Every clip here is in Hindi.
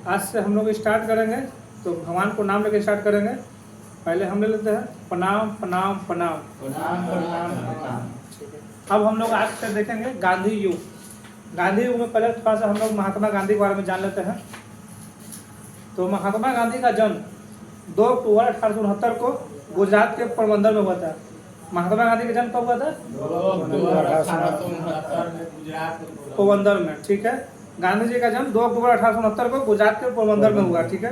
आज से हम लोग स्टार्ट करेंगे, तो भगवान को नाम लेके स्टार्ट करेंगे। पहले हम ले लेते हैं प्रणाम प्रणाम प्रणाम। प्रणाम प्रणाम प्रणाम। ठीक है, अब हम लोग आज से देखेंगे गांधी युग। गांधी युग में पहले थोड़ा सा हम लोग महात्मा गांधी के बारे में जान लेते हैं। तो महात्मा गांधी का जन्म 2 अक्टूबर 1869 को गुजरात के पोरबंदर में हुआ था। महात्मा गांधी का जन्म कब हुआ था? पोरबंदर में। ठीक है, गांधी जी का जन्म 2 अक्टूबर 1869 को गुजरात के पोरबंदर में हुआ। ठीक है,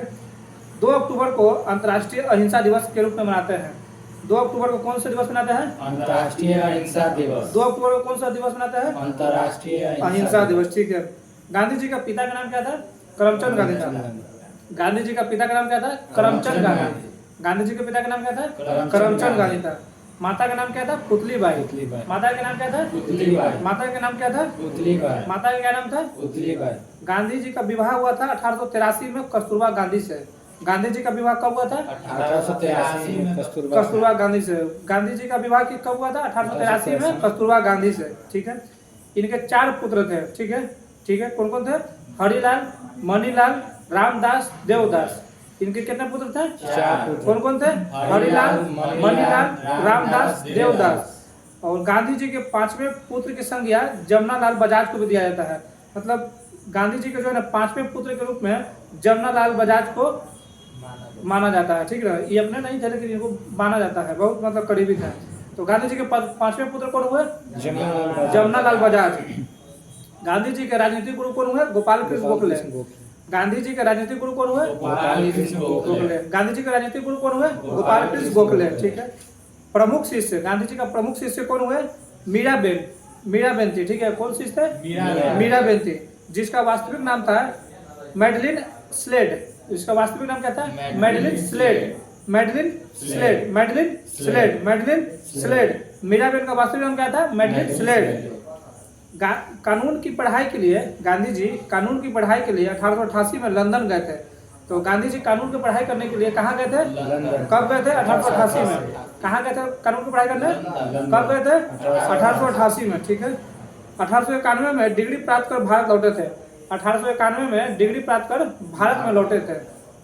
2 अक्टूबर को अंतर्राष्ट्रीय अहिंसा दिवस के रूप में मनाते हैं। 2 अक्टूबर को कौन सा दिवस मनाते हैं? अंतर्राष्ट्रीय अहिंसा दिवस। 2 अक्टूबर को कौन सा दिवस मनाते हैं? अंतर्राष्ट्रीय अहिंसा दिवस। ठीक है, गांधी जी का पिता का नाम क्या था? करमचंद गांधी था। गांधी जी का पिता का नाम क्या था? करमचंद गांधी। गांधी जी के पिता का नाम क्या था? करमचंद गांधी था। माता का नाम क्या था? पुतलीबाई। माता का नाम क्या था? पुतलीबाई। माता का नाम क्या था? पुतलीबाई। माता का क्या नाम था? पुतलीबाई। गांधी जी का विवाह हुआ था 1883 में कस्तूरबा गांधी से। गांधी जी का विवाह कब हुआ था? 1883 में कस्तूरबा गांधी से। गांधी जी का विवाह कब हुआ था? 1883 में कस्तूरबा गांधी से। ठीक है, इनके 4 पुत्र थे। ठीक है, ठीक है, कौन कौन थे? हरिलाल, मणिलाल, रामदास, देवदास। इनके कितने पुत्र थे? 4 कौन कौन थे? हरिलाल, मणिलाल, रामदास, देवदास। और गांधी जी के 5वें पुत्र की संज्ञा जमनालाल बजाज को भी दिया जाता है। मतलब गांधी जी के जो है ना 5वें पुत्र के रूप में जमनालाल बजाज को माना जाता है। ठीक है, ये अपने नहीं थे लेकिन इनको माना जाता है, बहुत मतलब करीबी थे। तो गांधी जी के 5वें पुत्र कौन हुए? जमनालाल बजाज। गांधी जी के राजनीतिक गुरु कौन हुए? गोपाल कृष्ण गोखले। गांधी जी के राजनीतिक गुरु कौन हुए? गोखले। गांधी जी के राजनीतिक गुरु कौन हुए? गोपाल कृष्ण गोखले। ठीक है, प्रमुख शिष्य, गांधी जी का प्रमुख शिष्य कौन हुए? मीराबेन। मीराबेन थी। ठीक है, कौन शिष्य थे? मीराबेन थी, जिसका वास्तविक नाम था मैडलिन स्लेड। इसका वास्तविक नाम क्या था? Madeleine Slade. Madeleine Slade. Madeleine Slade. Madeleine Slade. Miraben का वास्तविक नाम क्या था? Madeleine Slade. कानून की पढ़ाई के लिए गांधी जी कानून की पढ़ाई के लिए 1888 में लंदन गए थे। तो गांधी जी कानून की पढ़ाई करने के लिए कहाँ गए थे? कब गए थे? 1888 में। कहाँ गए थे कानून की पढ़ाई करने? कब गए थे? 1888 में। ठीक है, 1891 में डिग्री प्राप्त कर भारत लौटे थे। 1891 में डिग्री प्राप्त कर भारत में लौटे थे।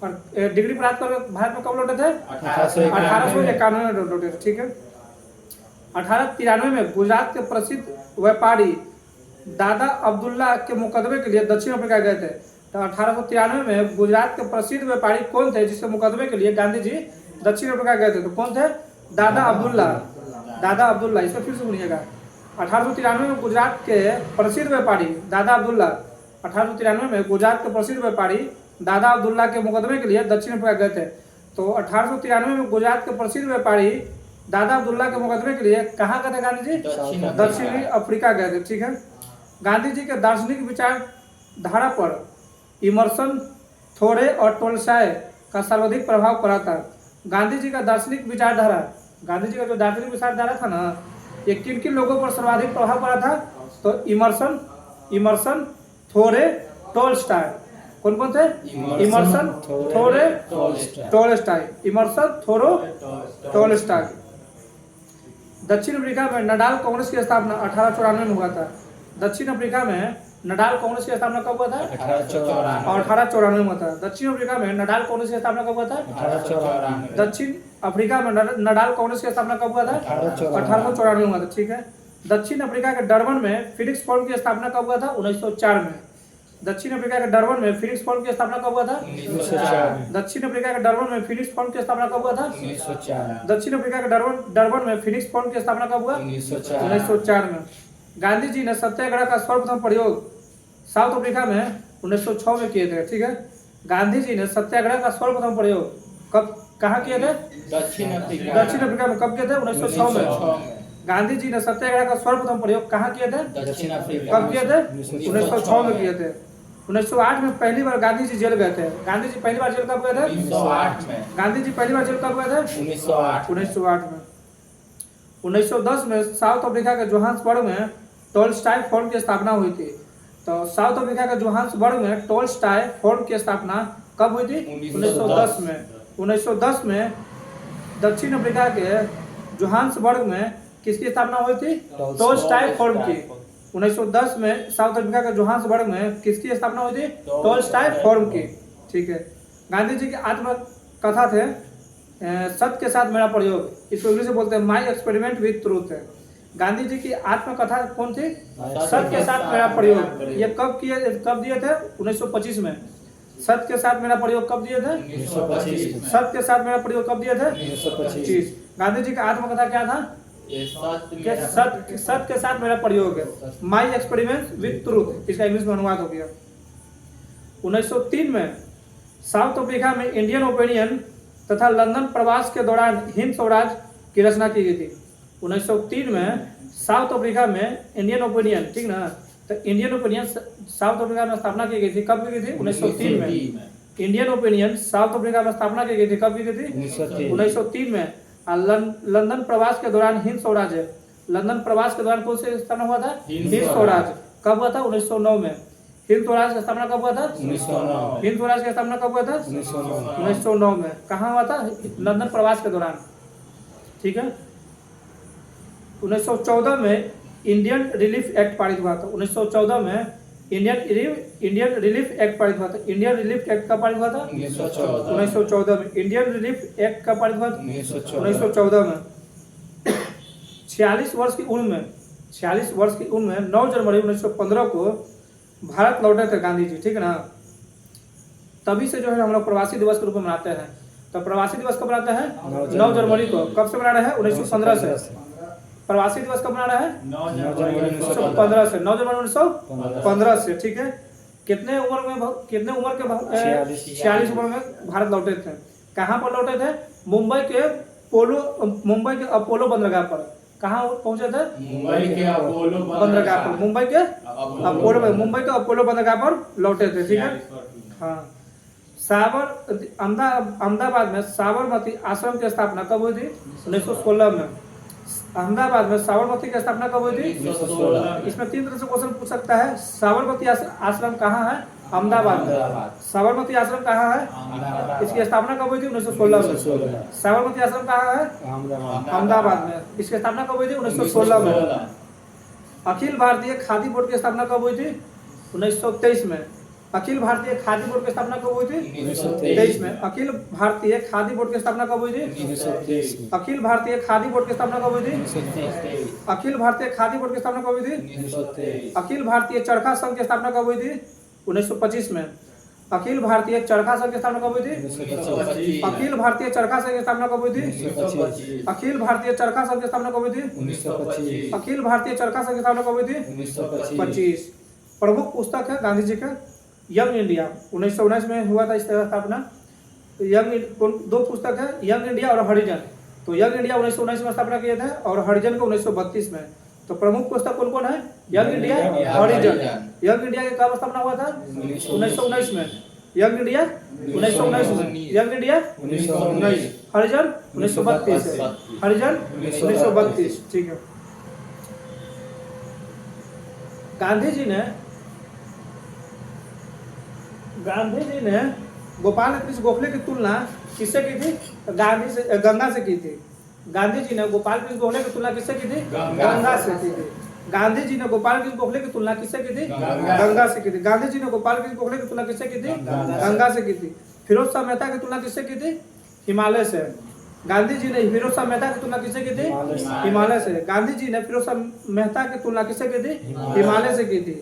और डिग्री प्राप्त कर भारत में कब लौटे थे? 1891 में लौटे थे। ठीक है, 1893 में गुजरात के प्रसिद्ध व्यापारी दादा अब्दुल्ला के मुकदमे के लिए दक्षिण अफ्रीका गए थे। तो 1893 में गुजरात के प्रसिद्ध व्यापारी कौन थे जिसके मुकदमे के लिए गांधी जी दक्षिण अफ्रीका गए थे? तो कौन थे? दादा अब्दुल्ला। दादा अब्दुल्ला, इसको फिर से सुनिएगा। 1893 में गुजरात के प्रसिद्ध व्यापारी दादा अब्दुल्ला 1893 में गुजरात के प्रसिद्ध व्यापारी दादा अब्दुल्ला के मुकदमे के लिए दक्षिण अफ्रीका गए थे। तो 1893 में गुजरात के प्रसिद्ध व्यापारी दादा अब्दुल्ला के मुकदमे के लिए कहाँ गए थे गांधी जी? दक्षिणी अफ्रीका गए थे। ठीक है, गांधी जी के दार्शनिक विचारधारा पर इमर्सन, थोरे और टोल्स्टॉय का सर्वाधिक प्रभाव पड़ा था। गांधी जी का दार्शनिक विचारधारा, गांधी जी का जो दार्शनिक विचारधारा था ना, ये किन किन लोगों पर सर्वाधिक प्रभाव पड़ा था? तो इमर्सन, थोरे, टोल्स्टॉय। कौन कौन थे? इमर्सन, थोरे, टोल्स्टॉय। इमर्सन, थोरो, टोल्स्टॉय। दक्षिण अफ्रीका में नडाल कांग्रेस की स्थापना 1894 में हुआ था। दक्षिण अफ्रीका में नडाल कांग्रेस की स्थापना कब हुआ था? 1894 में हुआ था। दक्षिण अफ्रीका में नडाल कांग्रेस की स्थापना कब हुआ था? 1894। दक्षिण अफ्रीका में नडाल कांग्रेस की स्थापना कब हुआ था? 1894 में हुआ था। ठीक है, दक्षिण अफ्रीका के डरबन में फिनिक्स फॉर्म की स्थापना कब हुआ था? 1904 में। दक्षिण अफ्रीका के डरबन में फिनिक्स फॉर्म की स्थापना कब हुआ था? 1904। दक्षिण अफ्रीका के डरबन में फिनिक्स फॉर्म की स्थापना कब हुआ था? 1904। दक्षिण अफ्रीका के डरबन में फिनिक्स फॉर्म की स्थापना कब हुआ? 1904 में। गांधी जी ने सत्याग्रह का सर्वप्रथम प्रयोग साउथ अफ्रीका में 1906 में किए थे। ठीक है, गांधी जी ने सत्याग्रह का सर्वप्रथम प्रयोग कब कहाँ किए थे? दक्षिण अफ्रीका में। कब किए थे? 1906 में। गांधी जी ने सत्याग्रह का सर्वप्रथम प्रयोग कहाँ किए थे? दक्षिण अफ्रीका। कब किए थे? 1906 में किए थे। 1908 में पहली बार गांधी जी जेल गए थे। गांधी जी पहली बार जेल कब गए थे? 1908 में। गांधी जी पहली बार जेल कब गए थे? 1908 में। 1910 में साउथ अफ्रीका के जोहान्सबर्ग में टोल्स्टॉय फोरम की स्थापना हुई थी। तो साउथ अफ्रीका के जोहान्सबर्ग में टोल्स्टॉय फोरम की स्थापना कब हुई थी? 1910 में। 1910 में दक्षिण अफ्रीका के जोहान्सबर्ग में किसकी स्थापना हुई थी? टोल्स्टॉय फोरम की। 1910 में साउथ अफ्रीका के जोहान्सबर्ग में किसकी स्थापना हुई थी? टोल्स्टॉय फोरम की। ठीक है। गांधी जी की आत्मकथा थे सत्य के साथ मेरा प्रयोग, इसको इंग्लिश में बोलते हैं माई एक्सपेरिमेंट विथ ट्रूथ है। गांधी जी की आत्मकथा कौन थी? सत्य के साथ मेरा प्रयोग। ये कब दिए थे? 1925 में। सत्य के साथ मेरा प्रयोग कब दिए थे? 1925। सत्य के साथ मेरा प्रयोग कब दिए थे? 1925। गांधी जी का आत्मकथा क्या था? सत्य के साथ मेरा प्रयोग है, माई एक्सपेरिमेंट विथ ट्रूथ, इसका इंग्लिश में अनुवाद हो गया। 1903 में साउथ अफ्रीका में इंडियन ओपिनियन तथा लंदन प्रवास के दौरान हिंद स्वराज की रचना की गई थी। 1903 में साउथ अफ्रीका में इंडियन ओपिनियन, ठीक ना, तो इंडियन ओपिनियन साउथ अफ्रीका में स्थापना की गई थी। कब की गई थी? 1903 में। इंडियन ओपिनियन साउथ अफ्रीका में स्थापना की गई थी। कब की गई थी? 1903 में। लंदन प्रवास के दौरान हिंद स्वराज है। लंदन प्रवास के दौरान कौन से स्थापना हुआ था? हिंद स्वराज। कब हुआ था? 1909 में। हिंद स्वराज का स्थापना कब हुआ था? 1909। हिंद स्वराज की स्थापना कब हुआ था? 1909 में। कहाँ हुआ था? लंदन प्रवास के दौरान, ठीक है। 1914 में इंडियन रिलीफ एक्ट पारित हुआ था। 1914 में इंडियन रिलीफ एक्ट पारित हुआ था। इंडियन रिलीफ एक्ट कब पारित हुआ था? 1914 में। इंडियन रिलीफ एक्ट कब पारित हुआ था? 1914 में। 46 वर्ष की उम्र में 9 जनवरी 1915 को भारत लौटे थे गांधी जी, ठीक है ना। तभी से जो है हम लोग प्रवासी दिवस के रूप में मनाते हैं। तो प्रवासी दिवस कब मनाते हैं? 9 जनवरी को। कब से मना रहे हैं? 1915 से। प्रवासी दिवस कब मना रहे हैं? 9 जनवरी 1915 से। 9 जनवरी 1915 से, ठीक है। कितने उम्र के 46 उम्र में भारत लौटे थे। कहाँ पर लौटे थे? मुंबई के अपोलो बंदरगाह पर। कहाँ पहुंचे थे? मुंबई के अपोलो बंदरगाह पर। मुंबई के अपोलो बंदरगाह पर लौटे थे, ठीक है। हाँ। अहमदाबाद में साबरमती आश्रम की स्थापना कब हुई थी? 1916 में। अहमदाबाद में साबरमती की स्थापना कब हुई थी? 1916। इसमें 3 तरह से क्वेश्चन पूछ सकता है। साबरमती आश्रम कहाँ है? अहमदाबाद में। साबरमती आश्रम कहाँ है? इसकी स्थापना कब हुई थी? 1916 में। साबरमती आश्रम कहाँ है? अहमदाबाद में। इसकी स्थापना कब हुई थी? 1916 में। अखिल भारतीय खादी बोर्ड की स्थापना कब हुई थी? 1923 में। अखिल भारतीय खादी बोर्ड की स्थापना कब हुई थी? 1923 में। अखिल भारतीय खादी बोर्ड की स्थापना कब हुई थी? 1923 में। अखिल भारतीय खादी बोर्ड की स्थापना कब हुई थी? 1923। अखिल भारतीय खादी बोर्ड की स्थापना कब हुई थी? 1923। अखिल भारतीय चरखा संघ की स्थापना कब हुई थी? 1925 में। अखिल भारतीय चरखा संघ की स्थापना कब हुई थी? 1925। अखिल भारतीय चरखा संघ की स्थापना कब हुई थी? 1925। अखिल भारतीय चरखा संघ की स्थापना कब हुई थी? 1925। अखिल भारतीय चरखा संघ की स्थापना कब हुई थी? 1925। प्रमुख पुस्तक है गांधी जी का यंग इंडिया, 1919 में हुआ था इसका स्थापना। यंग 2 पुस्तक है, यंग इंडिया और हरिजन। तो यंग इंडिया 1919 में स्थापना किए थे और हरिजन को 1932 में। तो प्रमुख पुस्तक कौन कौन है? यंग इंडिया, हरिजन। यंग इंडिया की कब स्थापना हुआ था? 1919 में। यंग इंडिया 1919 में। Young India 1919। हरिजन 1932। हरिजन 1932, ठीक है। गांधी जी ने गोपाल कृष्ण गोखले की तुलना किससे की थी? गंगा से की थी। गांधी जी ने गोपाल कृष्ण गोखले की तुलना किससे की थी? गंगा से की थी। गांधी जी ने गोपाल कृष्ण गोखले की तुलना किससे की थी? गंगा से की थी। गांधी जी ने गोपाल कृष्ण गोखले की तुलना किससे की थी? गंगा से की थी। फिरोज शाह मेहता की तुलना किससे की थी? हिमालय से। गांधी जी ने फिरोज शाह मेहता की तुलना किससे की थी? हिमालय से। गांधी जी ने फिरोज शाह मेहता की तुलना किससे की थी? हिमालय से की थी।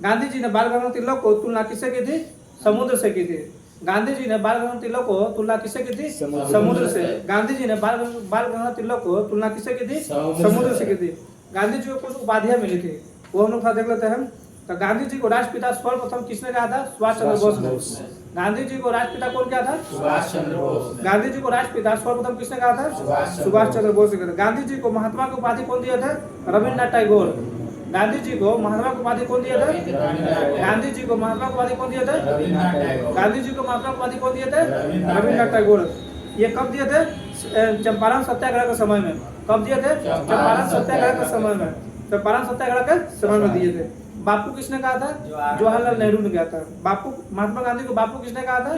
गांधी जी ने बाल गंगाधर तिलक को तुलना किससे की थी? समुद्र से की थी। गांधी जी ने बाल गंगाधर तिलक को तुलना किससे की थी? समुद्र से। गांधी जी ने बाल गंगाधर तिलक को तुलना किससे की थी? समुद्र से की थी। गांधी जी को कुछ उपाधियां मिली थी, वो हम लोग थोड़ा देख लेते हैं। तो गांधी जी को राष्ट्रपिता सर्वप्रथम किसने कहा था? सुभाष चंद्र बोस ने। गांधी जी को राष्ट्रपिता कौन क्या था? सुभाष चंद्र बोस। गांधी जी को राष्ट्रपिता सर्वप्रथम किसने कहा था? सुभाष चंद्र बोस ने कहा। गांधी जी को महात्मा की उपाधि कौन दिया था? रविन्द्रनाथ टैगोर। गांधी जी को महात्मा की उपाधि कौन दिया था? गांधी जी को महात्मा की उपाधि कौन दिया था? गांधी जी को महात्मा की उपाधि कौन दिया था? रविन्द्रनाथ टैगोर। ये कब दिए थे? चंपारण सत्याग्रह के समय में। कब दिए थे? चंपारण सत्याग्रह के समय में। चंपारण सत्याग्रह के समय में दिए थे। बापू किसने कहा था? जवाहरलाल नेहरू ने कहा था। बापू महात्मा गांधी को बापू किसने कहा था?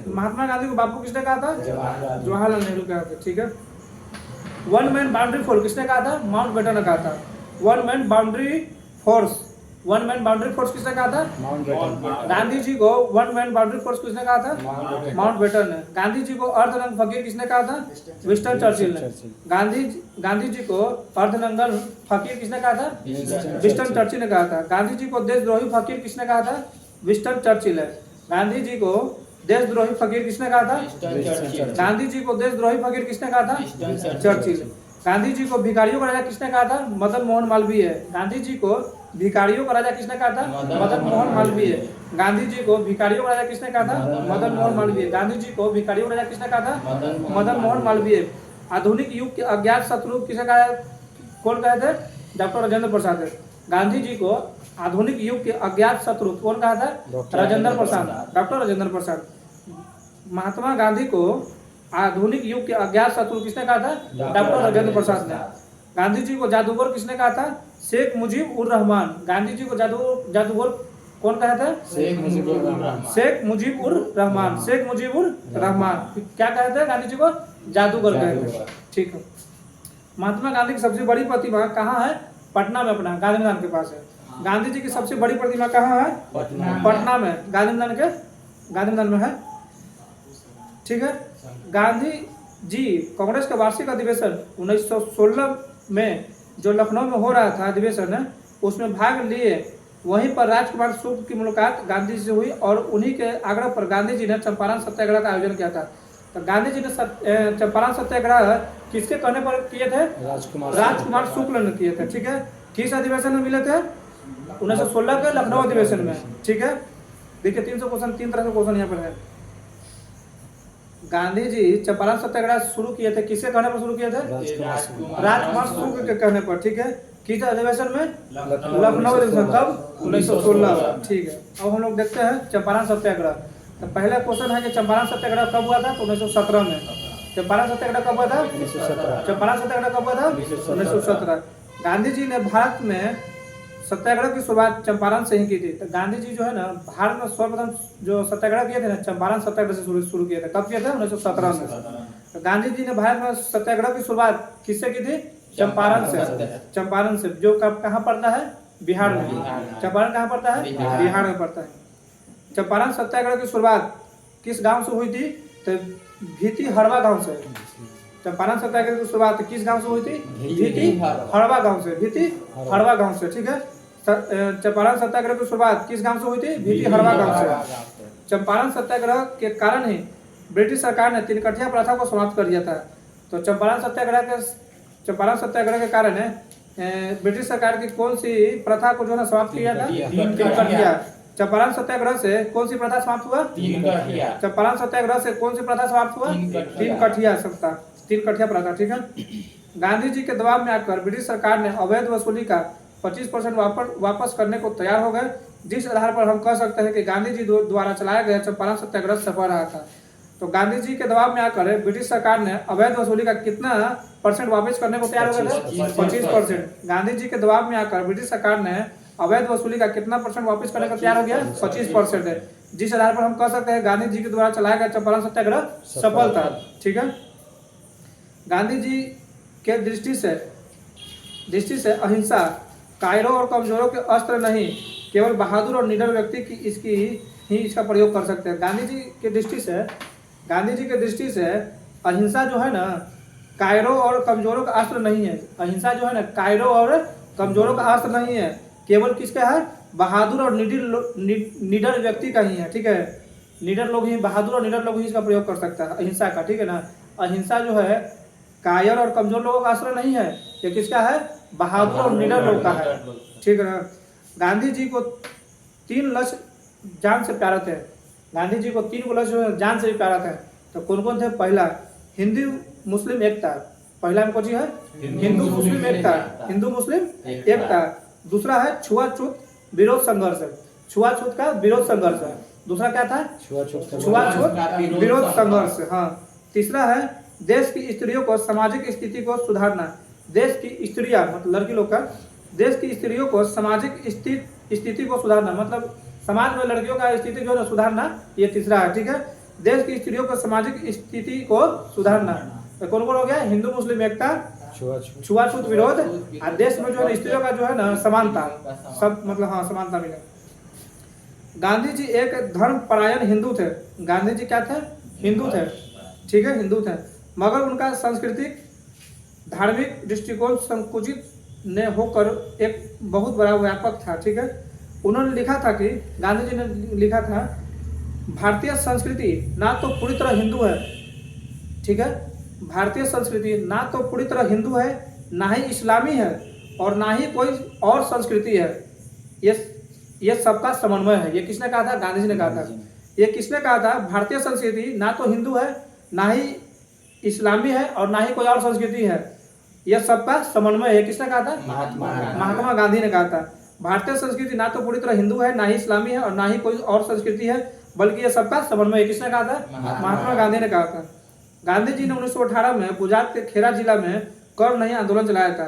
महात्मा गांधी को बापू किसने कहा था? जवाहरलाल नेहरू कहा था, ठीक है। 1 मैन बाउंड्री फोर्स किसने कहा था? माउंट बेटन ने कहा था। 1 man boundary force one man boundary force किसने कहा था? माउंटबेटन। गांधी जी को वन मैन बाउंड्री फोर्स किसने कहा था? माउंटबेटन ने। गांधी जी को अर्धनग्न फकीर किसने कहा था? विंस्टन चर्चिल ने। गांधी जी को अर्धनग्न फकीर किसने कहा था? विंस्टन चर्चिल ने कहा था। गांधी जी को देशद्रोही फकीर किसने कहा था? विंस्टन चर्चिल है। गांधी जी को देशद्रोही फकीर किसने कहा था? गांधी जी को देशद्रोही फकीर किसने कहा था? चर्चिल। गांधी जी को भिखारियों का राजा किसने कहा था? मदन मोहन मालवीय। गांधी जी को भिखारियों का राजा किसने कहा था? मदन मोहन मालवीय। गांधी जी को भिखारियों का राजा किसने कहा था? मदन मोहन मालवीय। गांधी जी को भिखारियों का राजा किसने कहा था? मदन मोहन मालवीय। आधुनिक युग के अज्ञात शत्रु किसे कहा? कौन कहे थे? डॉक्टर राजेंद्र प्रसाद। गांधी जी को आधुनिक युग के अज्ञात शत्रु कौन कहा था? राजेंद्र प्रसाद, डॉक्टर राजेंद्र प्रसाद। महात्मा गांधी को आधुनिक युग के अज्ञात शत्रु किसने कहा था? डॉक्टर राजेंद्र प्रसाद ने। गांधी जी को जादूगर किसने कहा था? शेख मुजीब उर रहमान। गांधी जी को जादूगर कौन कहा था? शेख मुजीबुर रहमान। शेख मुजीब उर रहमान। शेख मुजीब उर रहमान क्या कहते हैं? गांधी जी को जादूगर कहते हैं। ठीक है। महात्मा गांधी की सबसे बड़ी प्रतिमा कहाँ है? पटना में अपना गांधी मैदान के पास है। गांधी जी की सबसे बड़ी प्रतिमा कहाँ है? पटना में गांधी मैदान में है। ठीक है। गांधी जी कांग्रेस का वार्षिक अधिवेशन 1916 में जो लखनऊ में हो रहा था अधिवेशन, उसमें भाग लिए। वहीं पर राजकुमार शुक्ल की मुलाकात गांधी जी से हुई और उन्हीं के आग्रह पर गांधी जी ने चंपारण सत्याग्रह का आयोजन किया था। तो गांधी जी ने चंपारण सत्याग्रह किसके कहने पर किए थे? राजकुमार शुक्ल ने किए थे। ठीक है। किस अधिवेशन में मिले थे? 1916 के लखनऊ अधिवेशन में। ठीक है। देखिए 300 क्वेश्चन, 3 तरह के क्वेश्चन यहाँ पर है। गांधी जी चंपारण सत्याग्रह शुरू किए थे, किसके कहने पर शुरू किए थे? राजकुमार शुक्ल के कहने पर। ठीक है। किस अधिवेशन में? लखनऊ अधिवेशन। कब? 1916। ठीक है। अब हम लोग देखते हैं चंपारण सत्याग्रह। तो पहला क्वेश्चन है कि चंपारण सत्याग्रह कब हुआ था? तो 1917 में। चंपारण सत्याग्रह कब हुआ था? 1917। चंपारण सत्याग्रह कब हुआ था? 1917। गांधी जी ने भारत में सत्याग्रह की शुरुआत चंपारण से ही की थी। तो गांधी जी जो है ना, भारत में सर्वप्रथम जो सत्याग्रह किए थे ना, चंपारण सत्याग्रह से शुरू किए थे। कब किए थे? 1917 में। तो गांधी जी ने भारत में सत्याग्रह की शुरुआत किससे की थी? चंपारण से। चंपारण से, जो कब कहाँ पड़ता है? बिहार में। चंपारण कहाँ पड़ता है? बिहार में पड़ता है। चंपारण सत्याग्रह की शुरुआत किस गांव से हुई थी? तो भीती हड़वा गांव से। चंपारण सत्याग्रह की शुरुआत किस गांव से हुई थी? भीती हड़वा गांव से। भीती हड़वा गांव से। ठीक है। चंपारण सत्याग्रह की शुरुआत किस गांव से हुई थी? भीती हड़वा गांव से। चंपारण सत्याग्रह के कारण ही ब्रिटिश सरकार ने तीनकठिया प्रथा को समाप्त कर दिया था। तो चंपारण सत्याग्रह के कारण ब्रिटिश सरकार की कौन सी प्रथा को जो है समाप्त किया था? तीनकठिया। चंपारण सत्याग्रह से कौन सी प्रथा समाप्त हुआ? चंपारण सत्याग्रह से कौन सी प्रथा समाप्त हुआ? तीनकठिया प्रथा। ठीक है। गांधी जी के दबाव में आकर ब्रिटिश सरकार ने अवैध वसूली का 25% वापस करने को तैयार हो गए, जिस आधार पर हम कह सकते हैं कि गांधी जी द्वारा चलाया गया चंपारण सत्याग्रह सफल रहा था। तो गांधी जी के दबाव में आकर ब्रिटिश सरकार ने अवैध वसूली का कितना % वापस करने को तैयार हो गए थे? 25%। गांधी जी के दबाव में आकर ब्रिटिश सरकार ने अवैध वसूली का कितना % वापस करने को तैयार हो गया? 25% है, जिस आधार पर हम कह सकते हैं गांधी जी के द्वारा चलाया गया चंपारण सत्याग्रह सफल था। ठीक है। गांधी जी के दृष्टि से अहिंसा कायरों और कमजोरों के अस्त्र नहीं, केवल बहादुर और निडर व्यक्ति की इसका प्रयोग कर सकते हैं। गांधी जी के दृष्टि से अहिंसा जो है ना, कायरों और कमजोरों का अस्त्र नहीं है। अहिंसा जो है ना, कायरों और कमजोरों का अस्त्र नहीं है, केवल किसका है? बहादुर और निडर व्यक्ति का ही है। ठीक है। बहादुर और निडर लोग ही इसका प्रयोग कर सकता है अहिंसा का। ठीक है ना। अहिंसा जो है कायर और कमजोर लोगों का अस्त्र नहीं है, ये किसका है? बहादुर और निडर लोग का है। ठीक है ना। गांधी जी को 3 लक्ष्य जान से प्यारे थे। गांधी जी को 3 लक्ष्य जान से भी प्यारा थे। तो कौन कौन थे? पहला, हिंदू मुस्लिम एकता। पहला में कौन सी है? हिंदू मुस्लिम एकता। दूसरा है छुआछूत विरोध संघर्ष। छुआछूत का विरोध संघर्ष। दूसरा क्या था? छुआछूत विरोध संघर्ष। हाँ। तीसरा है देश की स्त्रियों को सामाजिक स्थिति को सुधारना। देश की स्त्रियां मतलब लड़की लोग का, देश की स्त्रियों को सामाजिक स्थिति को सुधारना, मतलब समाज में लड़कियों का स्थिति जो है सुधारना, ये तीसरा है। ठीक है। देश की स्त्रियों को सामाजिक स्थिति को सुधारना। तो कौन कौन हो गया? हिंदू मुस्लिम एकता, छुआछूत विरोध और देश में जो है स्त्रियों का जो है ना समानता, सब मतलब हाँ समानता मिले। गांधी जी एक धर्म परायण हिंदू थे। गांधी जी क्या थे? हिंदू थे, ठीक है, हिंदू थे, मगर उनका सांस्कृतिक धार्मिक दृष्टिकोण संकुचित ने होकर एक बहुत बड़ा व्यापक था, ठीक है। उन्होंने लिखा था कि गांधी जी ने लिखा था, भारतीय संस्कृति ना तो पूरी तरह हिंदू है, ठीक है, भारतीय संस्कृति ना तो पूरी तरह हिंदू है, ना ही इस्लामी है और ना ही कोई और संस्कृति है, ये सबका समन्वय है। ये किसने कहा था? गांधी जी ने कहा था। ये किसने कहा था? भारतीय संस्कृति ना तो हिंदू है, ना ही इस्लामी है और ना ही कोई और संस्कृति है, यह सबका समन्वय है। किसने कहा था? महात्मा गांधी ने कहा था। भारतीय संस्कृति ना तो पूरी तरह हिंदू है, ना ही इस्लामी है और ना ही कोई और संस्कृति है, बल्कि यह सबका समन्वय है। किसने कहा था? महात्मा गांधी ने कहा था। गांधी जी ने 1918 में गुजरात के खेड़ा जिला में कर नहीं आंदोलन चलाया था।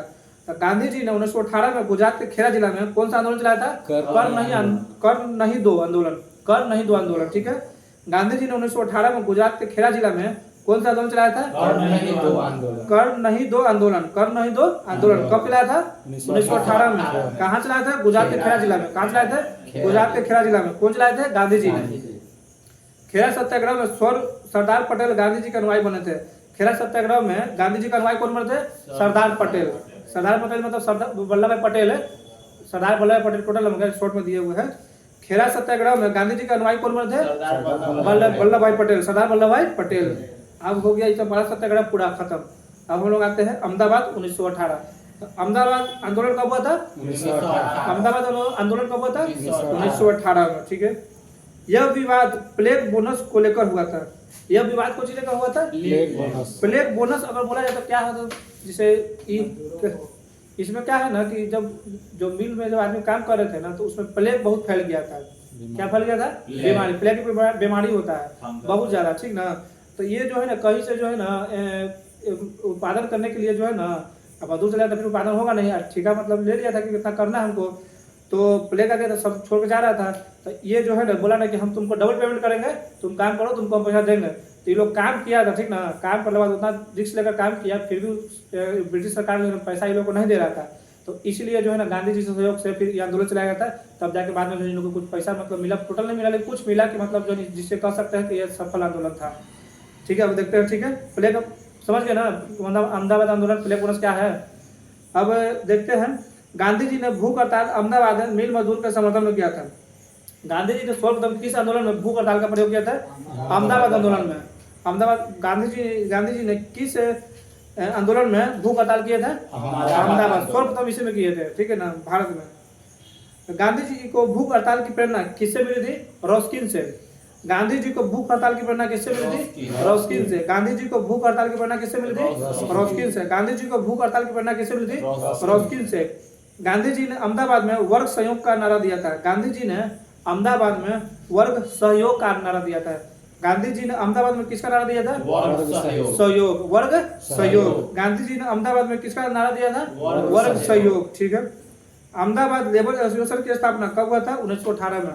तो गांधी जी ने 1918 में गुजरात के खेड़ा जिला में कौन सा आंदोलन चलाया था? कर नहीं दो आंदोलन, ठीक है। गांधी जी ने 1918 में गुजरात के खेड़ा जिला में कौन सा आंदोलन चलाया था? कर नहीं दो आंदोलन। कब चलाया था? 1918 में। कहाँ चलाया था? गुजरात के खेड़ा जिला में। कहाँ चलाया था? गुजरात के खेड़ा जिला में। कौन चलाए थे? गांधी जी ने। खेड़ा सत्याग्रह में सरदार पटेल गांधी जी के अनुयायी बने थे। खेड़ा सत्याग्रह में गांधी जी के अनुयायी कौन बने थे? सरदार पटेल। सरदार पटेल मतलब सरदार वल्लभ भाई पटेल है। सरदार वल्लभ भाई पटेल टोटल हम शॉर्ट में दिए हुए हैं। खेड़ा सत्याग्रह में गांधी जी के अनुयायी कौन बने थे? वल्लभ भाई पटेल, सरदार वल्लभ भाई पटेल। अब हो गया इसका बड़ा सत्याग्रह पूरा खत्म। अब हम लोग आते हैं अहमदाबाद 1918। अहमदाबाद आंदोलन कब हुआ था? अहमदाबाद आंदोलन कब हुआ था? 1918 में, ठीक है। यह विवाद प्लेग बोनस को लेकर हुआ था। यह विवाद को लेकर हुआ था? प्लेग बोनस अगर बोला जाए तो क्या है? तो जिसे इसमें क्या है ना कि जब जो मिल में जब आदमी काम कर रहे थे ना, तो उसमें प्लेग बहुत फैल गया था। क्या फैल गया था? बीमारी। प्लेग बीमारी होता है बहुत ज्यादा, ठीक ना। तो ये जो है ना कहीं से जो है ना उत्पादन करने के लिए जो है ना, अब दूर चला तो फिर उत्पादन होगा नहीं। ठेका मतलब ले लिया था कि कितना करना है हमको, तो प्लेग आ गया तो सब छोड़ के जा रहा था। तो ये जो है ना बोला ना कि हम तुमको डबल पेमेंट करेंगे, तुम काम करो, तुमको हम पैसा देंगे। तो ये लोग काम किया था, ठीक ना। काम करने के बाद उतना रिस्क लेकर काम किया, फिर भी ब्रिटिश सरकार जो है पैसा ये लोग को नहीं दे रहा था। तो इसलिए जो है ना गांधी जी से सहयोग से फिर ये आंदोलन चलाया गया था। तब जाके बाद में जो इन लोगों को कुछ पैसा मतलब मिला, टोटल नहीं मिला लेकिन कुछ मिला कि मतलब जो जिससे कह सकते हैं कि यह सफल आंदोलन था, ठीक है। अब देखते हैं, ठीक है। प्लेग समझ गए ना, अहमदाबाद आंदोलन प्लेग बोनस क्या है। अब देखते हैं, गांधी जी ने भूख हड़ताल अहमदाबाद में मिल मजदूर के समर्थन में किया था। गांधी जी ने सर्वप्रथम किस आंदोलन में भूख हड़ताल का प्रयोग किया था? अहमदाबाद आंदोलन में। अहमदाबाद गांधी जी ने किस आंदोलन में भूख हड़ताल किए थे? अहमदाबाद। सर्वप्रथम इसी में किए थे, ठीक है ना, भारत में। गांधी जी को भूख हड़ताल की प्रेरणा किससे मिली थी? रस्किन से। गांधी जी को भूख हड़ताल की प्रेरणा किससे मिली थी? रस्किन से। गांधी जी को भूख हड़ताल की प्रेरणा किससे मिली थी? रस्किन से। गांधी जी को भूख हड़ताल की प्रेरणा किससे मिली थी? रस्किन से। गांधी जी ने अहमदाबाद में वर्ग सहयोग का नारा दिया था। गांधी जी ने अहमदाबाद में वर्ग सहयोग का नारा दिया था। गांधी जी ने अहमदाबाद में किसका नारा दिया था? सहयोग, वर्ग सहयोग। गांधी जी ने अहमदाबाद में किसका नारा दिया था? वर्ग सहयोग, ठीक है। अहमदाबाद लेबर एसोसिएशन की स्थापना कब हुआ था? 1918 में।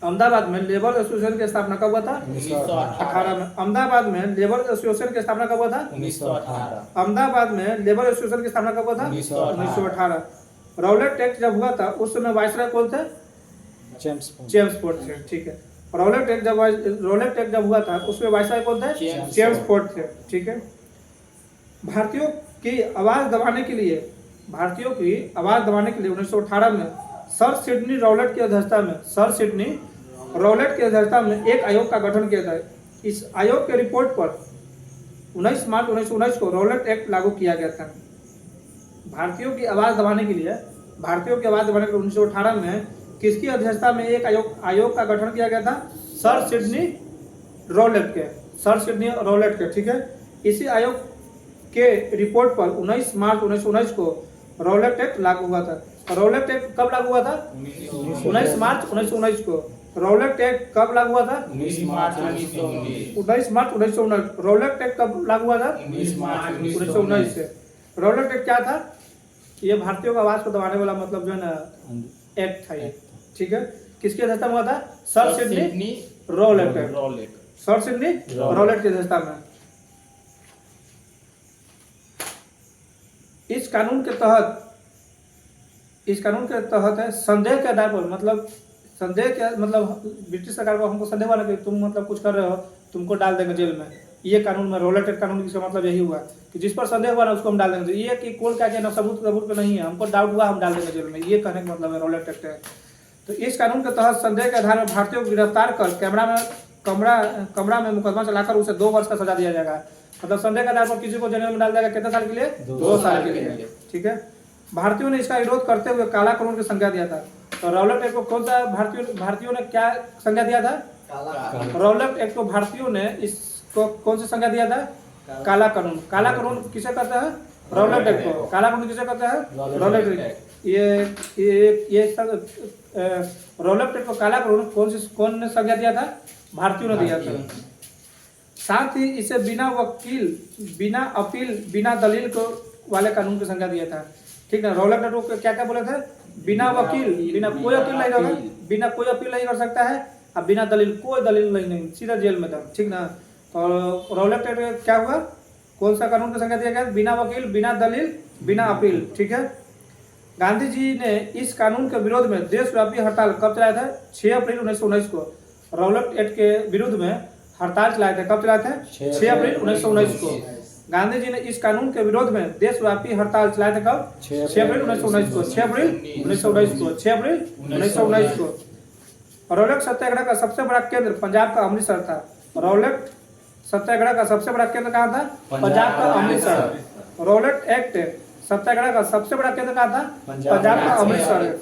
अहमदाबाद में लेबर एसोसिएशन की स्थापना कब हुआ था? 1918 में। अहमदाबाद में लेबर एसोसिएशन की स्थापना कब हुआ था? 1918। अहमदाबाद में लेबर एसोसिएशन की स्थापना कब हुआ था? 1918। रॉलेट एक्ट जब हुआ था उस समय वायसराय कौन थे? जेम्स फोर्ड थे, ठीक है। रॉलेट एक्ट जब हुआ था उसमें वायसराय कौन थे? जेम्स फोर्ड थे, ठीक है। भारतीयों की आवाज दबाने के लिए 1918 में सर सिडनी रॉलेट की अध्यक्षता में एक आयोग का गठन किया था। इस आयोग के रिपोर्ट पर 19 मार्च 1919 को रॉलेट एक्ट लागू किया गया था। भारतीयों की आवाज दबाने के लिए 1918 में किसकी अध्यक्षता में एक आयोग का गठन किया गया था? सर सिडनी रॉलेट के, ठीक है। इसी आयोग के रिपोर्ट पर 19 मार्च 1919 को रॉलेट एक्ट लागू हुआ था। रॉलेट एक्ट कब लागू हुआ था? 19 मार्च 1919 को। रॉलेट एक्ट कब लागू हुआ था? 19 मार्च 1919। रॉलेट एक्ट कब लागू हुआ था? 19 मार्च 1919 से। रॉलेट एक्ट क्या था? ये भारतीयों का आवाज को दबाने वाला मतलब जो है ना एक्ट था ये, ठीक है। किसकी अध्यक्षता में हुआ था? Sir Sydney Rowlatt act. Sir Sydney Rowlatt की अध्यक्षता में। इस कानून के तहत है संदेह के आधार पर, मतलब संदेह के मतलब ब्रिटिश सरकार को हमको संदेह वाला कि तुम मतलब कुछ कर रहे हो, तुमको डाल देंगे जेल में। ये कानून में रॉलेट एक्ट कानून इसका मतलब यही हुआ कि जिस पर संदेह हुआ ना उसको हम डाल देंगे। ये कि कौन क्या ना सबूत पे नहीं है, हमको डाउट हुआ हम डाल देंगे जेल में, ये कहने का मतलब है रॉलेट एक्ट है। तो इस कानून के तहत संदेह के आधार पर भारतीयों को गिरफ्तार कर कमरा में मुकदमा चलाकर उसे 2 वर्ष का सजा दिया जाएगा। मतलब संदेह के आधार पर किसी को जेल में डाल देगा कितने साल के लिए? 2 साल के लिए। ठीक है। भारतीयों ने इसका विरोध करते हुए काला कानून की संज्ञा दिया था। तो रॉलेट एक्ट को कौन सा भारतीयों ने क्या संज्ञा दिया था? रॉलेट एक्ट को भारतीयों ने इसको कौन सी संज्ञा दिया था? काला कानून। काला कानून किसे कहता है? रॉलेट एक्ट को। काला कानून किसे कहता है? Rowlatt act. ये रॉलेट एक्ट को काला कानून कौन ने संज्ञा दिया था? भारतीयों ने दिया था। साथ ही इसे बिना वकील, बिना अपील, बिना दलील को वाले कानून की संज्ञा दिया था। ठीक है। रॉलेट एक्ट को क्या क्या बोले थे? बिना वकील, बिना कोई अपील नहीं होगा, बिना कोई अपील नहीं कर सकता है, और बिना दलील, कोई दलील नहीं, सीधा जेल में था। ठीक ना। तो रॉलेट एक्ट क्या हुआ? कौन सा कानून की संज्ञा दिया गया? बिना वकील, बिना दलील, बिना अपील। ठीक है। गांधी जी ने इस कानून के विरोध में देशव्यापी हड़ताल कब चलाया था? 6 अप्रैल 1919 को रॉलेट एक्ट के विरुद्ध में हड़ताल चलाए थे। कब चलाए थे? 6 अप्रैल 1919 को। गांधी जी ने इस कानून के विरोध में देशव्यापी हड़ताल चलाए थे। कब? 6 अप्रैल 1919 को। 6 अप्रैल 1919 को। 6 अप्रैल 1919 को। रॉलेट सत्याग्रह का सबसे बड़ा केंद्र पंजाब का अमृतसर था। रॉलेट सत्याग्रह का सबसे बड़ा केंद्र कहाँ था? पंजाब का अमृतसर। रॉलेट एक्ट सत्याग्रह का सबसे बड़ा केंद्र कहाँ था? पंजाब का अमृतसर,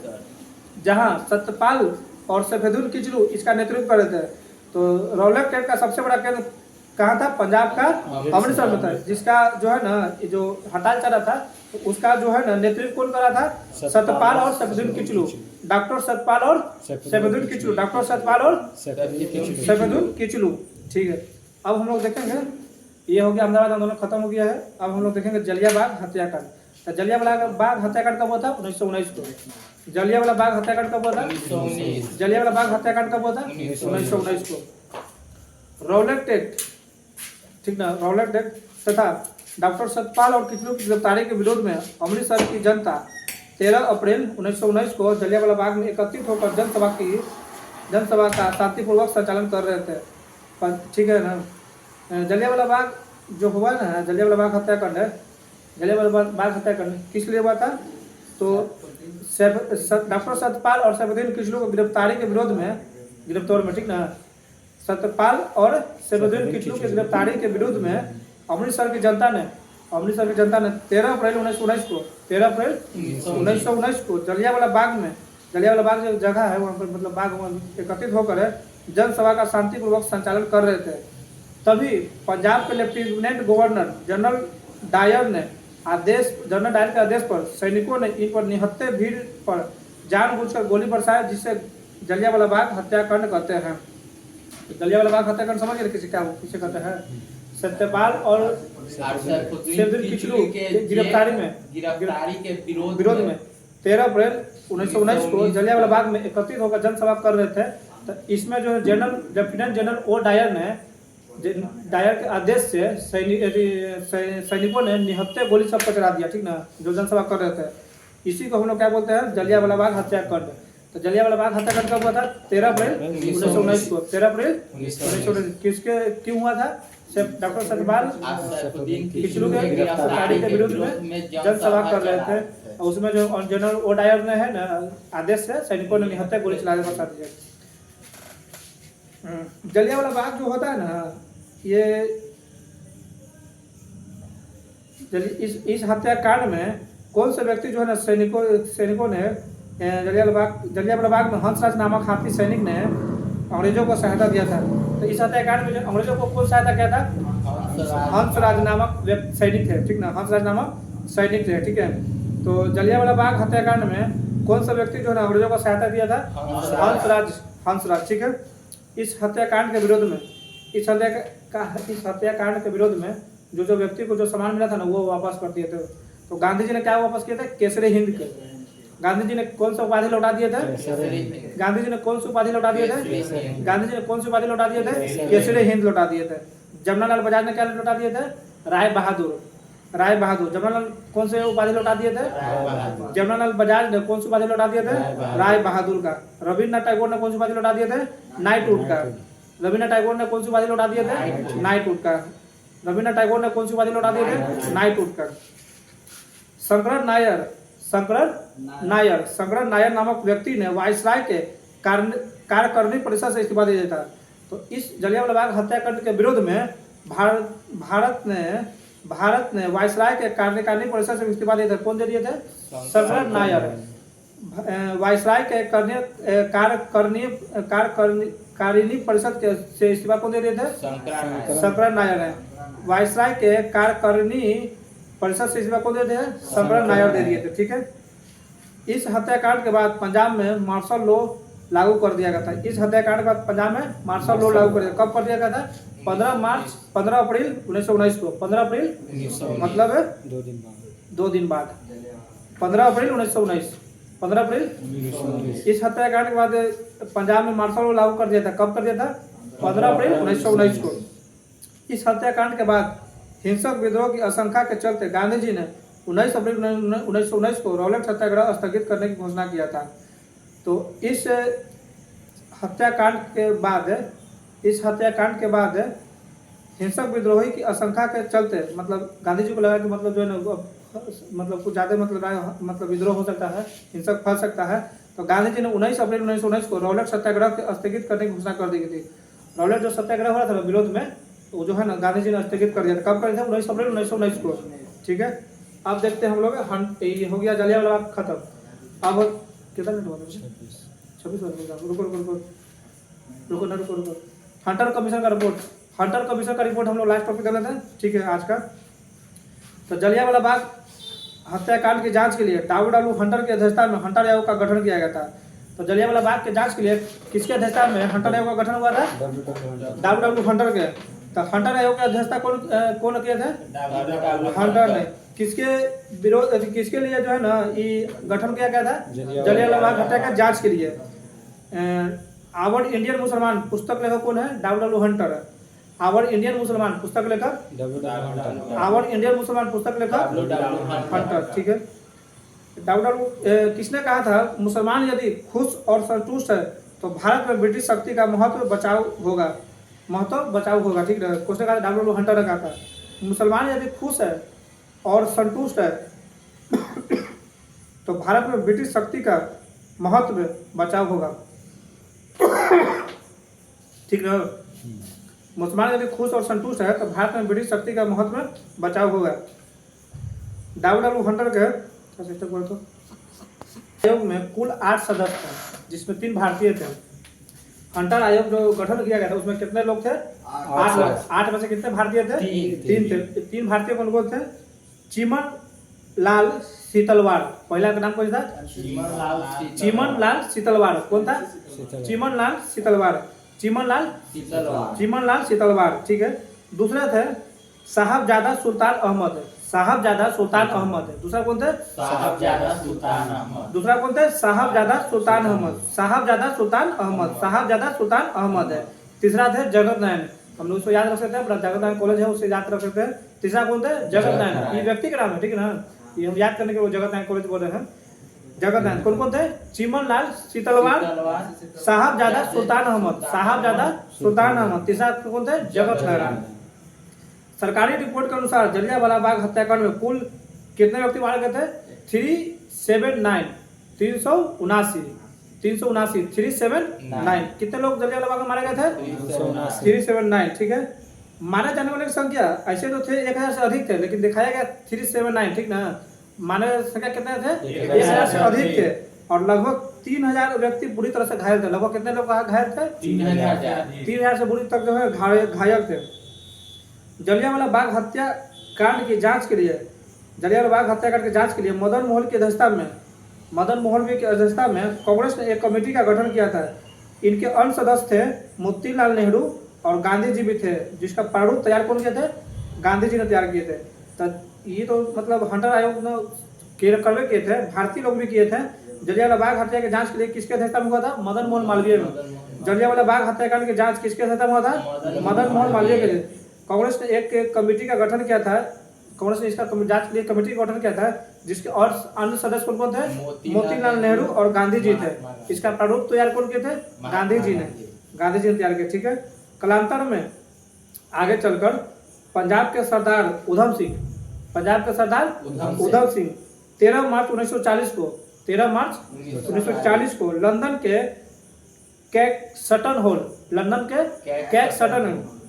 जहाँ सत्यपाल और सफेदुल किचलू इसका नेतृत्व कर रहे थे। तो रॉलेट एक्ट का सबसे बड़ा केंद्र कहाँ था? पंजाब का अमृतसर में था, जिसका जो है ना जो हड़ताल चल रहा था तो उसका जो है ना नेतृत्व कौन कर रहा था? सत्यपाल और सफेदुल किचलू। डॉक्टर सत्यपाल और सफेदुल किचलू। डॉक्टर सत्यपाल और सफेदुल किचलू। ठीक है। अब हम लोग देखेंगे, ये हो गया अहमदाबाद आंदोलन खत्म हो गया है। अब हम लोग देखेंगे जलियांवाला हत्याकांड। तो जलियांवाला बाग हत्याकांड कब हुआ था? 1919 को। जलियांवाला बाग हत्याकांड कब हुआ था? 1919। जलियांवाला बाग हत्याकांड कब हुआ था? 1919 को। रॉलेट एक्ट, ठीक ना, रॉलेट एक्ट तथा डॉक्टर सत्यपाल और किचलू की गिरफ्तारी के विरोध में अमृतसर की जनता 13 अप्रैल 1919 को जलियांवाला बाग में एकत्रित होकर जनसभा का शांतिपूर्वक संचालन कर रहे थे। ठीक है ना। जलियांवाला बाग जो हुआ ना, जलियांवाला बाग हत्याकांड है, जलियांवाला बाग हत्याकांड किस लिए हुआ था? तो डॉक्टर सत्यपाल और सफेदुल किचलू को गिरफ्तारी के विरोध में, ठीक ना, सत्यपाल और सफेदुल किचलू की गिरफ्तारी के विरुद्ध में अमृतसर की जनता ने 13 अप्रैल 1919 को जलियांवाला बाग जो जगह है वहाँ पर, मतलब बाग एकत्रित होकर जनसभा का शांतिपूर्वक संचालन कर रहे थे। तभी पंजाब के लेफ्टिनेंट गवर्नर जनरल डायर के आदेश पर सैनिकों ने इन पर निहत्थे भीड़ पर जानबूझकर गोली बरसाई, जिसे जलियांवाला बाग हत्याकांड कहते हैं। जलियांवाला बाग हत्याकांड समझ गए किसे कहते हैं? सत्यपाल और सफेदुल किचलू के गिरफ्तारी के विरोध में 13 अप्रैल 1919 को जलियांवाला बाग में एकत्रित होकर जनसभा कर रहे थे। तो इसमें जो लेफ्टिनेंट जनरल ओ डायर के आदेश से सैनिकों ने निहत्थे गोली सब पर चला दिया। ठीक ना, जो जनसभा कर रहे थे। इसी को हम लोग क्या बोलते हैं? जलियांवाला बाग हत्याकांड। तो जलियांवाला बाग हत्याकांड कब हुआ था? 13 अप्रैल 1919 को। 13 अप्रैल 1919 क्यों हुआ था? डॉक्टर सत्यपाल किचलू के गिरफ्तारी के विरुद्ध में जनसभा कर रहे थे। और उसमें जो जनरल ओ डायर ने है ना आदेश से सैनिकों ने निहत्थे गोली चलाने पर साथ दिया। जलियांवाला बाग जो होता है ना, ये इस हत्याकांड में कौन से व्यक्ति जो है ना सैनिकों ने जलियांवाला बाग में हंसराज नामक हाथी सैनिक ने अंग्रेजों को सहायता दिया था। तो इस हत्याकांड में अंग्रेजों को कौन सहायता किया था? हंसराज नामक सैनिक थे। ठीक ना, हंसराज नामक सैनिक थे। ठीक है। तो जलियांवाला बाग हत्याकांड में कौन सा व्यक्ति जो है ना अंग्रेजों को सहायता दिया था? हंसराज। ठीक है। इस हत्याकांड के विरोध में जो व्यक्ति को जो सामान मिला था ना वो वापस कर दिए थे। तो गांधी जी ने क्या वापस किया था? केसरी हिंद के। गांधी जी ने कौन सा उपाधि लौटा दिए थे? गांधी जी ने कौन सी उपाधि लौटा दिए थे? केसरी हिंद लौटा दिए थे। जमनालाल बजाज ने क्या लौटा दिए थे? राय बहादुर। राय बहादुर। जमनालाल कौन से उपाधि लौटा दिए थे? जमनालाल बजाज ने कौन सी उपाधि लौटा दिए थे? राय बहादुर का। रविन्द्रनाथ टैगोर ने कौन सी उपाधि लौटा दिए थे? नाइटहुड का। रविन्द्रनाथ टैगोर ने कौन सी उपाधि लौटा दिए थे? नाइटहुड का। रविन्द्रनाथ टैगोर ने कौन सी उपाधि लौटा दिए थे? नाइटहुड का। शंकरन नायर नामक व्यक्ति ने वायसराय के कार्यकारिणी परिषद से इस्तीफा दे दिया था। तो इस जलियांवाला बाग हत्याकांड के विरोध में भारत ने वायसराय के कार्यकारिणी परिषद से इस्तीफा दिए थे। कौन दे दिए थे? शंकरन नायर। वायसराय के कार्यकारिणी परिषद से इस्तीफा कौन दे दिए थे? शंकरन नायर ने। वायसराय के कार्यकारिणी परिषद से इस्तीफा कौन दे दिए थे? शंकरन नायर दे दिए थे। ठीक है। इस हत्याकांड के बाद पंजाब में मार्शल लॉ लागू कर दिया गया था। इस हत्याकांड के बाद पंजाब में मार्शल लॉ लागू कर दिया। कब कर दिया गया था? 15 अप्रैल 1919 को। 15 अप्रैल मतलब 2 दिन बाद 15 अप्रैल 1919। 15 अप्रैल। इस हत्याकांड के बाद पंजाब में मार्शल लॉ लागू कर दिया था। कब कर दिया था? 15 अप्रैल 1919 को। इस हत्याकांड के बाद हिंसक विद्रोह की आशंका के चलते गांधी जी ने 19 अप्रैल 1919 को रॉलेट सत्याग्रह स्थगित करने की घोषणा किया था। तो इस हत्याकांड के बाद हिंसक विद्रोही की आशंका के चलते मतलब गांधी जी को लगा कि मतलब जो है ना मतलब कुछ ज़्यादा मतलब विद्रोह हो सकता है, हिंसक फैल सकता है। तो गांधी जी ने 19 अप्रैल 1919 को रॉलेट सत्याग्रह स्थगित करने की घोषणा कर दी गई थी। रॉलेट जो सत्याग्रह हो रहा था विरोध में, वो जो है ना गांधी जी ने स्थगित कर दिया था। कब कर दिया था? 19 अप्रैल 1919 को। ठीक है। अब देखते हैं हम लोग ये हो गया जलियांवाला बाग खत्म। अब कितना मिनट हुआ? 26 रुको। हंटर कमीशन का रिपोर्ट हम लोग लास्ट टॉपिक कर लेते हैं। ठीक है आज का। तो जलियांवाला बाग हत्याकांड की जांच के लिए W हंटर की अध्यक्षता में हंटर आयोग का गठन किया गया था। तो जलियांवाला बाग के जांच के लिए किसके अध्यक्षता में हंटर आयोग का गठन हुआ था? W हंटर के। तो हंटर आयोग की अध्यक्षता कौन किए थे? हंटर ने। किसके लिए जो है ना ये गठन किया गया था? जलियांवाला बाग हत्याकांड की जांच के लिए। आवर इंडियन मुसलमान पुस्तक लेखक कौन है? W Hunter. आवर इंडियन मुसलमान पुस्तक लेखक हंटर। ठीक है। किसने कहा था मुसलमान यदि खुश और संतुष्ट है तो भारत में ब्रिटिश शक्ति का महत्व बचाव होगा। ठीक है। किसने कहा? W हंटर ने कहा था मुसलमान यदि खुश है और संतुष्ट है तो भारत में ब्रिटिश शक्ति का महत्व बचाव होगा। ठीक है। मुसलमान यदि खुश और संतुष्ट है तो भारत में ब्रिटिश शक्ति का महत्व बचाव होगा। W हंटर के आयोग में कुल 8 सदस्य थे जिसमें 3 भारतीय थे। हंटर आयोग जो गठन किया गया था उसमें कितने लोग थे? 8 लोग। 8 में से कितने भारतीय थे? 3 थे। 3 भारतीय कौन थे? चिमन लाल सीतलवाड़। पहला का नाम कौन था? चिमन लाल सीतलवाड़। कौन था? चिमन लाल सीतलवाड़। ठीक है। दूसरे थे साहबजादा सुल्तान अहमद। दूसरा कौन थे? साहबजादा सुल्तान अहमद है। तीसरा थे जगत नारायण। हम लोग उसको याद रख सकते हैं, जगत नारायण कॉलेज है उससे याद रख सकते हैं। तीसरा कौन थे? जगत नारायण। ये व्यक्ति का नाम है। ठीक है ना। ये हम याद करने के वो जगत नारायण कॉलेज बोल रहे हैं। जगत नारायण कौन थे? चिमन लाल सीतलवाड़, साहबजादा सुल्तान अहमद। तीसरा कौन थे? जगत नारायण। सरकारी रिपोर्ट के अनुसार जलियांवाला बाग हत्याकांड में कुल कितने व्यक्ति मारे गए थे? 379। कितने लोग जलियांवाला बाग में मारे गए थे? 379। ठीक है। मारे जाने वाले की संख्या ऐसे तो थे 1000 से अधिक थे, लेकिन दिखाया गया 379। ठीक ना। मारे संख्या कितने थे? 1000 से अधिक थे और लगभग 3000 व्यक्ति बुरी तरह से घायल थे। लगभग कितने लोग घायल थे? 3000 से बुरी तक जो है घायल थे। जलियांवाला बाग हत्याकांड की जांच के लिए मदन मोहन की अध्यक्षता में कांग्रेस ने एक कमेटी का गठन किया था। इनके अन्य सदस्य थे मोतीलाल नेहरू और गांधी जी भी थे, जिसका प्रारूप तैयार कौन किए थे? गांधी जी ने तैयार किए थे। तो ये तो मतलब हंटर आयोग ने करवे किए थे, भारतीय लोग भी किए थे। जलियांवाला बाग हत्या की जांच के लिए किसके अध्यक्षता में हुआ था? मदन मोहन मालवीय में। जलियांवाला बाग हत्याकांड की जांच किसके अध्यक्षता में हुआ था? मदन मोहन मालवीय के लिए। कांग्रेस ने एक कमेटी का गठन किया था। कांग्रेस ने इसका जांच के लिए कमेटी का गठन किया था, जिसके और अन्य सदस्य कौन थे? मोतीलाल नेहरू और गांधी जी थे। इसका प्रारूप तैयार कौन किए थे? गांधी जी ने तैयार किया। ठीक है। कालांतर में आगे चलकर पंजाब के सरदार उधम सिंह 13 मार्च 1940 को लंदन के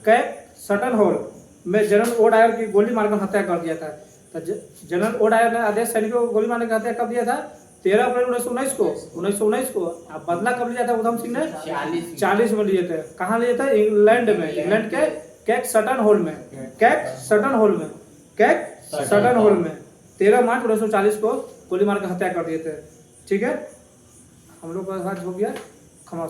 कैक्सटन हॉल में जनरल ओ डायर की गोली मारकर हत्या कर दिया था। तो जनरल ओ डायर ने आदेश सैनिकों को गोली मारने की हत्या कब दिया था? 13 अप्रैल 1919 को। अब बदला कब लिया था उधम सिंह ने? 40 में लिए थे। कहाँ लिए थे? इंग्लैंड के कैक्सटन हॉल में 13 मार्च 1940 को गोली मारकर हत्या कर दिए थे। ठीक है, हम लोग का आज हो गया। क्षमा।